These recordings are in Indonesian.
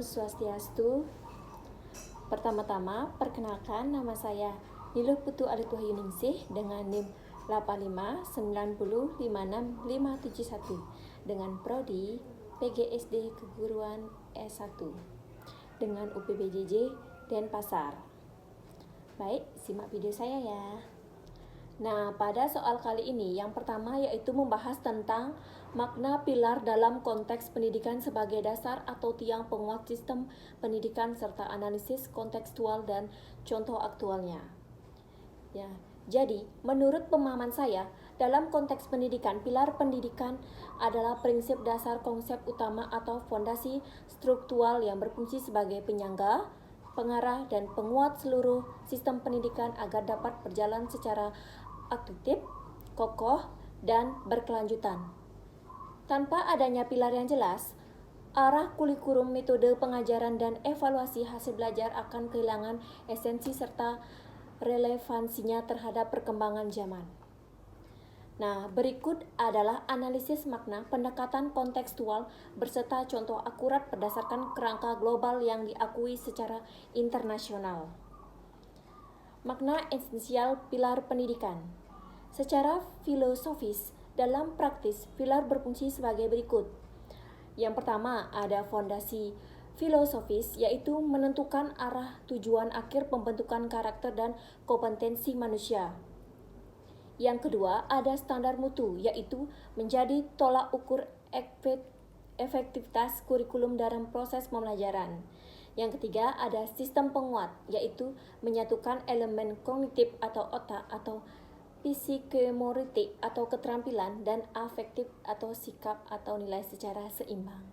Om Swastiastu. Pertama-tama, perkenalkan nama saya Niluh Putu Alituhayu dengan NIM 8590565571 dengan Prodi PGSD Keguruan S1 dengan UPBJJ Denpasar. Baik, simak video saya ya. Nah, pada soal kali ini yang pertama yaitu membahas tentang makna pilar dalam konteks pendidikan sebagai dasar atau tiang penguat sistem pendidikan serta analisis kontekstual dan contoh aktualnya. Ya, jadi menurut pemahaman saya, dalam konteks pendidikan, pilar pendidikan adalah prinsip dasar konsep utama atau fondasi struktural yang berfungsi sebagai penyangga, pengarah dan penguat seluruh sistem pendidikan agar dapat berjalan secara aktif, kokoh, dan berkelanjutan. Tanpa adanya pilar yang jelas, arah kurikulum, metode pengajaran, dan evaluasi hasil belajar akan kehilangan esensi serta relevansinya terhadap perkembangan zaman. Nah, berikut adalah analisis makna pendekatan kontekstual berserta contoh akurat berdasarkan kerangka global yang diakui secara internasional. Makna esensial pilar pendidikan. Secara filosofis, dalam praktis, pilar berfungsi sebagai berikut. Yang pertama, ada fondasi filosofis, yaitu menentukan arah tujuan akhir pembentukan karakter dan kompetensi manusia. Yang kedua, ada standar mutu, yaitu menjadi tolak ukur efektivitas kurikulum dalam proses pembelajaran. Yang ketiga, ada sistem penguat, yaitu menyatukan elemen kognitif atau otak atau psikomotorik atau keterampilan dan afektif atau sikap atau nilai secara seimbang.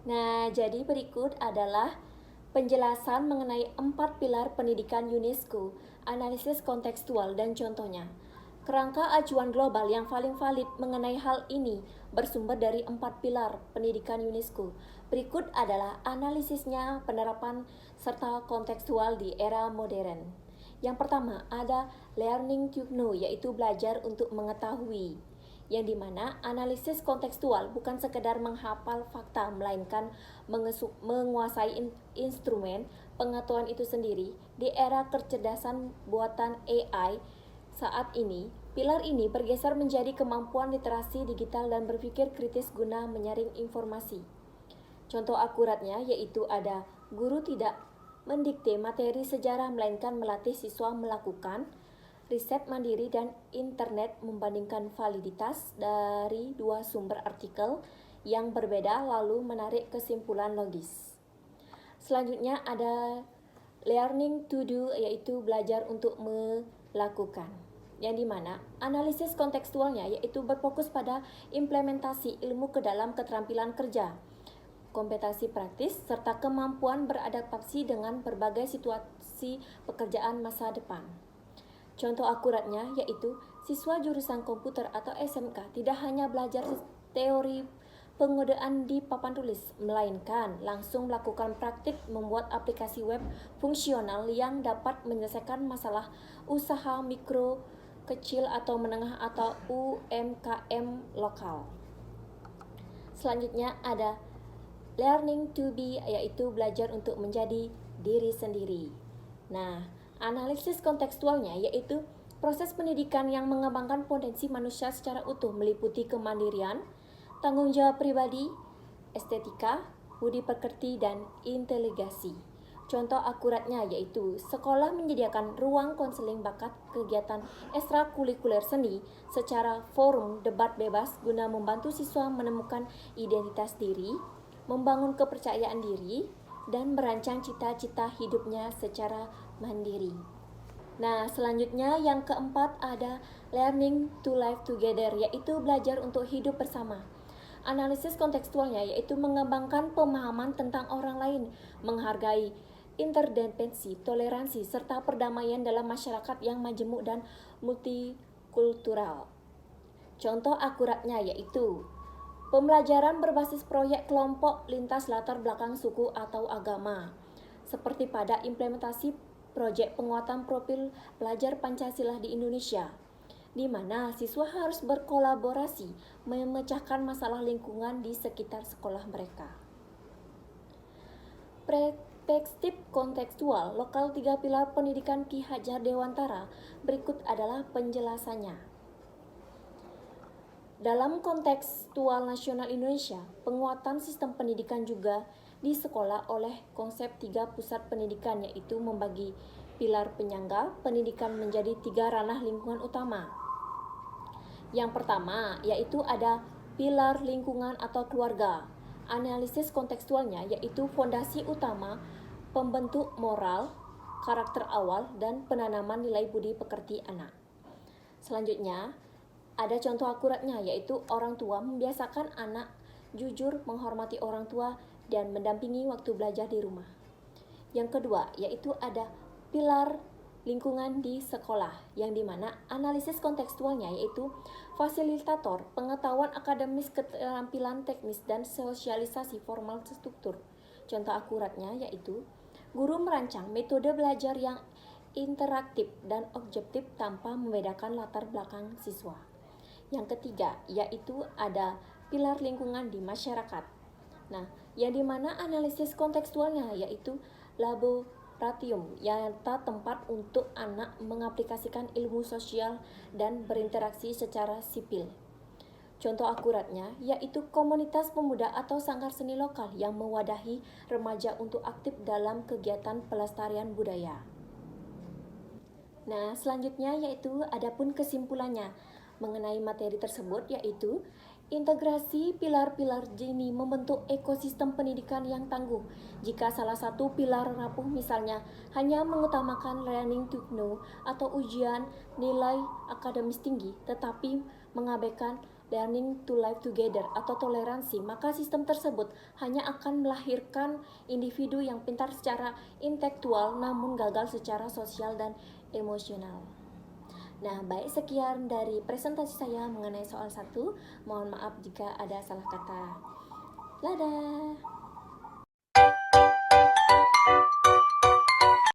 Nah, jadi berikut adalah penjelasan mengenai 4 pilar pendidikan UNESCO, analisis kontekstual dan contohnya. Kerangka acuan global yang paling valid mengenai hal ini bersumber dari 4 pilar pendidikan UNESCO. Berikut adalah analisisnya, penerapan, serta kontekstual di era modern. Yang pertama, ada learning to know, yaitu belajar untuk mengetahui. Yang dimana analisis kontekstual bukan sekedar menghafal fakta, melainkan menguasai instrumen pengetahuan itu sendiri. Di era kecerdasan buatan AI, saat ini, pilar ini bergeser menjadi kemampuan literasi digital dan berpikir kritis guna menyaring informasi. Contoh akuratnya yaitu ada guru tidak mendikte materi sejarah melainkan melatih siswa melakukan riset mandiri dan internet membandingkan validitas dari dua sumber artikel yang berbeda lalu menarik kesimpulan logis. Selanjutnya ada learning to do, yaitu belajar untuk melakukan, yang dimana analisis kontekstualnya yaitu berfokus pada implementasi ilmu ke dalam keterampilan kerja, kompetensi praktis, serta kemampuan beradaptasi dengan berbagai situasi pekerjaan masa depan. Contoh akuratnya yaitu siswa jurusan komputer atau SMK tidak hanya belajar teori pengodaan di papan tulis, melainkan langsung melakukan praktik membuat aplikasi web fungsional yang dapat menyelesaikan masalah usaha mikro, kecil atau menengah atau UMKM lokal. Selanjutnya ada learning to be, yaitu belajar untuk menjadi diri sendiri. Nah, analisis kontekstualnya yaitu proses pendidikan yang mengembangkan potensi manusia secara utuh meliputi kemandirian, tanggung jawab pribadi, estetika, budi pekerti, dan inteligensi. Contoh akuratnya yaitu sekolah menyediakan ruang konseling bakat, kegiatan ekstrakurikuler seni secara forum debat bebas guna membantu siswa menemukan identitas diri, membangun kepercayaan diri, dan merancang cita-cita hidupnya secara mandiri. Nah, selanjutnya yang keempat ada learning to live together, yaitu belajar untuk hidup bersama. Analisis kontekstualnya yaitu mengembangkan pemahaman tentang orang lain, menghargai interdependensi, toleransi, serta perdamaian dalam masyarakat yang majemuk dan multikultural. Contoh akuratnya yaitu pembelajaran berbasis proyek kelompok lintas latar belakang suku atau agama, seperti pada implementasi proyek penguatan profil pelajar Pancasila di Indonesia, di mana siswa harus berkolaborasi memecahkan masalah lingkungan di sekitar sekolah mereka. perspektif kontekstual lokal 3 pilar pendidikan Ki Hajar Dewantara, berikut adalah penjelasannya. Dalam kontekstual nasional Indonesia, penguatan sistem pendidikan juga di sekolah oleh konsep 3 pusat pendidikan, yaitu membagi pilar penyangga pendidikan menjadi 3 ranah lingkungan utama. Yang pertama yaitu ada pilar lingkungan atau keluarga. Analisis kontekstualnya yaitu fondasi utama pembentuk moral, karakter awal, dan penanaman nilai budi pekerti anak. Selanjutnya, ada contoh akuratnya yaitu orang tua membiasakan anak jujur, menghormati orang tua, dan mendampingi waktu belajar di rumah. Yang kedua yaitu ada pilar lingkungan di sekolah, yang dimana analisis kontekstualnya yaitu fasilitator, pengetahuan akademis, keterampilan teknis, dan sosialisasi formal struktur. Contoh akuratnya yaitu guru merancang metode belajar yang interaktif dan objektif tanpa membedakan latar belakang siswa. Yang ketiga yaitu ada pilar lingkungan di masyarakat. Nah, yang dimana analisis kontekstualnya yaitu laboratorium, yaitu tempat untuk anak mengaplikasikan ilmu sosial dan berinteraksi secara sipil. Contoh akuratnya yaitu komunitas pemuda atau sanggar seni lokal yang mewadahi remaja untuk aktif dalam kegiatan pelestarian budaya. Nah, selanjutnya yaitu adapun kesimpulannya mengenai materi tersebut, yaitu integrasi pilar-pilar ini membentuk ekosistem pendidikan yang tangguh. Jika salah satu pilar rapuh, misalnya hanya mengutamakan learning to know atau ujian nilai akademis tinggi, tetapi mengabaikan learning to live together atau toleransi, maka sistem tersebut hanya akan melahirkan individu yang pintar secara intelektual namun gagal secara sosial dan emosional. Nah, baik, sekian dari presentasi saya mengenai soal 1. Mohon maaf jika ada salah kata. Dadah!